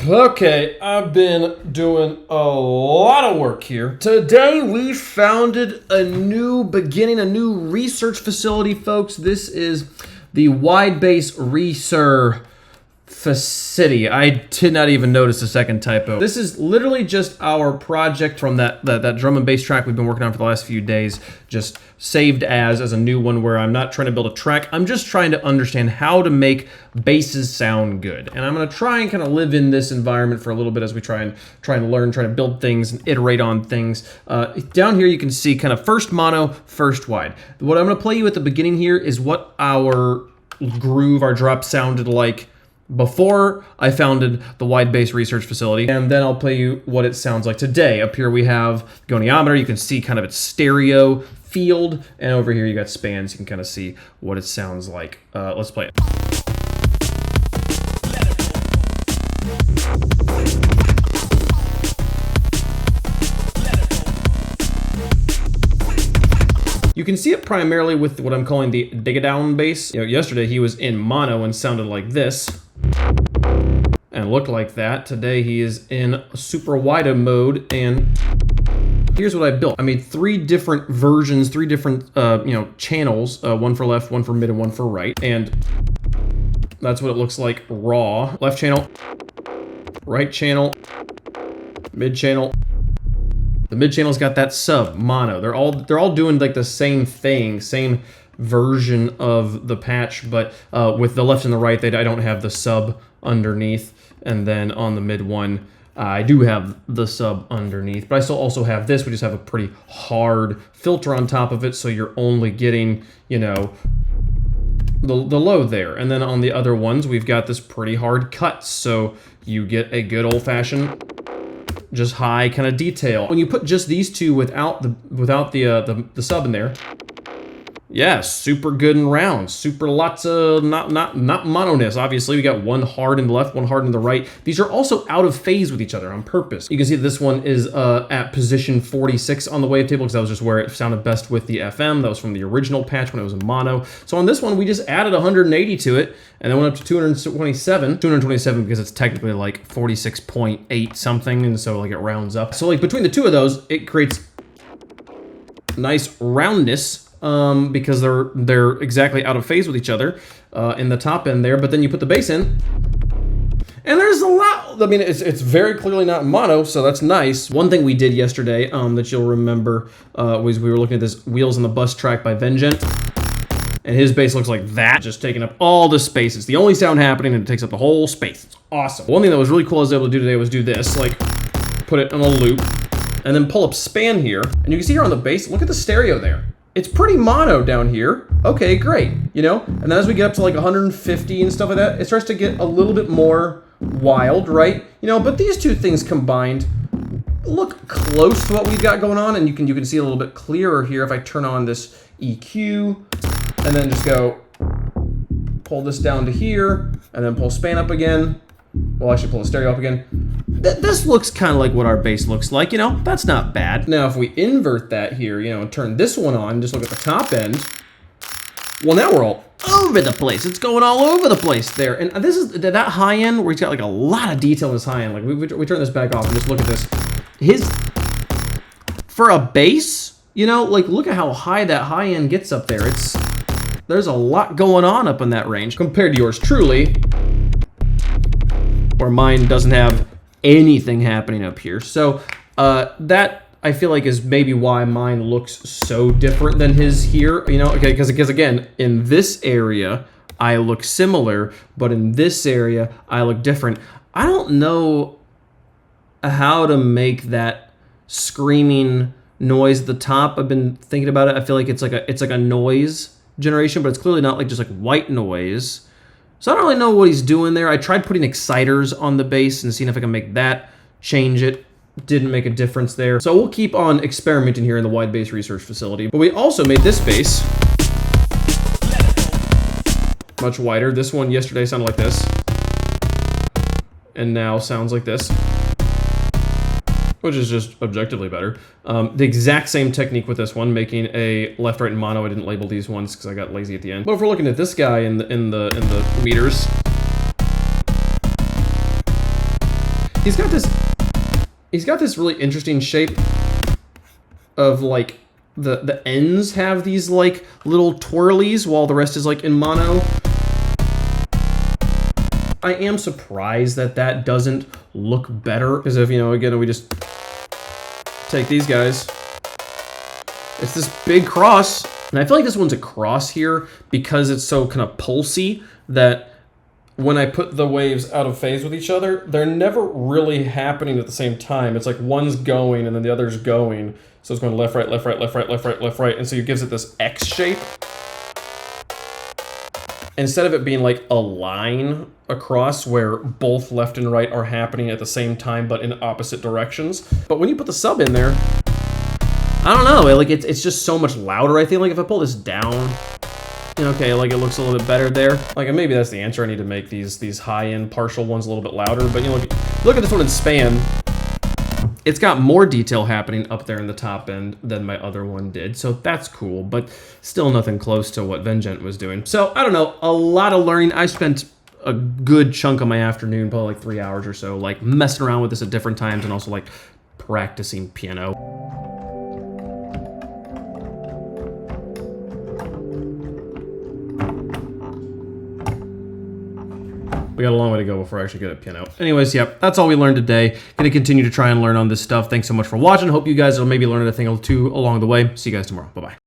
Okay, I've been doing a lot of work here. Today we founded a new beginning, a new research facility, folks. This is the Wide Bass Research Facility. I did not even notice the second typo. This is literally just our project from that drum and bass track we've been working on for the last few days, just saved as a new one where I'm not trying to build a track. I'm just trying to understand how to make basses sound good. And I'm gonna try and kind of live in this environment for a little bit as we try and learn, try to build things and iterate on things. Down here you can see kind of first mono, first wide. What I'm gonna play you at the beginning here is what our groove, our drop sounded like before I founded the Wide Bass Research Facility, and then I'll play you what it sounds like today. Up here we have goniometer. You can see kind of its stereo field, and over here you got spans. You can kind of see what it sounds like. Let's play it. You can see it primarily with what I'm calling the dig-a-down bass. Yesterday he was in mono and sounded like this and looked like that. Today he is in super wide mode, and here's what I built. I made 3 different versions, 3 different channels, one for left, one for mid, and one for right, and that's what it looks like raw. Left channel, right channel, mid channel. The mid channel's got that sub mono. They're all doing like the same thing, same version of the patch, but with the left and the right, I don't have the sub underneath, and then on the mid one, I do have the sub underneath, but I still also have this. We just have a pretty hard filter on top of it, so you're only getting, the low there. And then on the other ones, we've got this pretty hard cut, so you get a good old-fashioned just high kind of detail. When you put just these two without the sub in there, yeah, super good and round, super lots of not mononess. Obviously, we got one hard in the left, one hard in the right. These are also out of phase with each other on purpose. You can see this one is at position 46 on the wavetable because that was just where it sounded best with the FM. That was from the original patch when it was in mono. So on this one, we just added 180 to it and then went up to 227. 227 because it's technically like 46.8 something, and so like it rounds up. So like between the two of those, it creates nice roundness. Because they're exactly out of phase with each other in the top end there, but then you put the bass in, and there's a lot. I mean, it's very clearly not mono, so that's nice. One thing we did yesterday that you'll remember was we were looking at this Wheels on the Bus track by Vengent, and his bass looks like that, just taking up all the space. It's the only sound happening, and it takes up the whole space. It's awesome. One thing that was really cool I was able to do today was do this, like put it on a loop, and then pull up span here, and you can see here on the bass, look at the stereo there. It's pretty mono down here. Okay, great, And then as we get up to like 150 and stuff like that, it starts to get a little bit more wild, right? But these two things combined look close to what we've got going on, and you can see a little bit clearer here if I turn on this EQ and then just go pull this down to here and then pull span up again. Well, I should pull the stereo up again. This looks kind of like what our bass looks like, that's not bad. Now, if we invert that here, and turn this one on, just look at the top end, well, now we're all over the place. It's going all over the place there. And this is that high end where he's got like a lot of detail in his high end. Like we turn this back off and just look at this. For a bass, like look at how high that high end gets up there. There's a lot going on up in that range compared to yours truly, where mine doesn't have anything happening up here. So that I feel like is maybe why mine looks so different than his here, okay, because again, in this area, I look similar, but in this area, I look different. I don't know how to make that screaming noise at the top. I've been thinking about it. I feel like it's like a noise generation, but it's clearly not like just like white noise. So I don't really know what he's doing there. I tried putting exciters on the bass and seeing if I can make that change it. Didn't make a difference there. So we'll keep on experimenting here in the Wide Bass Research Facility. But we also made this bass much wider. This one yesterday sounded like this, and now sounds like this, which is just objectively better. The exact same technique with this one, making a left, right, and mono. I didn't label these ones because I got lazy at the end. But if we're looking at this guy in the meters, He's got this really interesting shape of like the ends have these like little twirlies while the rest is like in mono. I am surprised that that doesn't look better, because if, you know, again, we just take these guys, it's this big cross, and I feel like this one's a cross here because it's so kind of pulsy that when I put the waves out of phase with each other, they're never really happening at the same time. It's like one's going and then the other's going. So it's going left, right, left, right, left, right, left, right, left, right. And so it gives it this X shape. Instead of it being like a line across where both left and right are happening at the same time but in opposite directions. But when you put the sub in there, I don't know, like it's just so much louder. I feel like if I pull this down, okay, like it looks a little bit better there. Like maybe that's the answer. I need to make these high-end partial ones a little bit louder. But you know, look at this one in span. It's got more detail happening up there in the top end than my other one did, so that's cool, but still nothing close to what Vengent was doing. So, I don't know, a lot of learning. I spent a good chunk of my afternoon, probably like 3 hours or so, like messing around with this at different times and also like practicing piano. We got a long way to go before I actually get a piano. Anyways, yeah, that's all we learned today. Gonna continue to try and learn on this stuff. Thanks so much for watching. Hope you guys will maybe learn a thing or two along the way. See you guys tomorrow. Bye-bye.